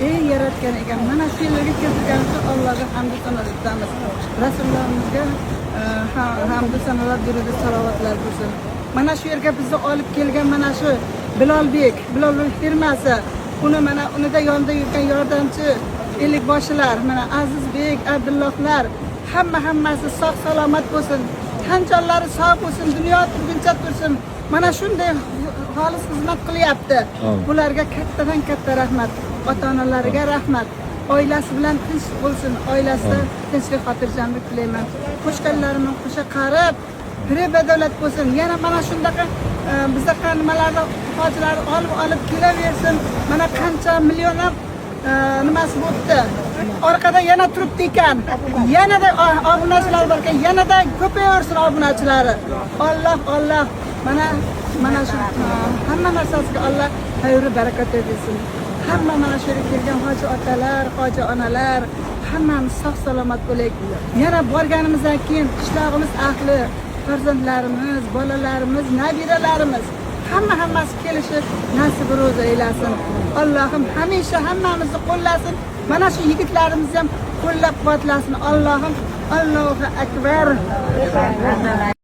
ey yaratgan ekan, mana shu yerga keltirgan uchun Allohga hamd sanolar aytamiz. Rasulullohimizga hamd sanolar, durud salovatlar bo'lsin. Mana shu yerga bizni olib kelgan mana shu Bilolbek firmasi, uni mana unida yonida yurgan yordamchi ellikboshilar, mana Azizbek, Abdullohlar, hammasi sog' salomat bo'lsin. Tan jonlari sog' bo'lsin, dunyo turguncha tursin. Mana shunday xolis xizmat qilyapti. Bularga kattadan katta rahmat. Ota-onalariga rahmat. Oilasi bilan tinch bo'lsin, oilasida tinchlik, xotirjamlik tilayman. Qo'shganlarimni qo'sha qarib, pir-badavlat bo'lsin. Yana mana shundaqa bizga nimalarni hojilar olib kelaversin. Mana qancha millionlab nimasi bo'pti. Orqada yana turibdi ekan. Yanada obunachilar bor ekan, yanada ko'payaversin obunachilari. Alloh mana shu hamma narsasiga Alloh xayr barakat bersin. Hamma mana shu yerga kelgan hoji otalar, hoji onalar, hammamiz sog' salomat bo'laylik. Yana borganimizdan keyin qishlog'imiz ahli, farzandlarimiz, bolalarimiz, nabiralarimiz hammasi kelishib nasib ro'za aylasin. Allohim hamisha hammamizni qo'llasin. Mana shu yigitlarimizni ham qo'llab-quvvatlasin. Allohim Allohu akbar.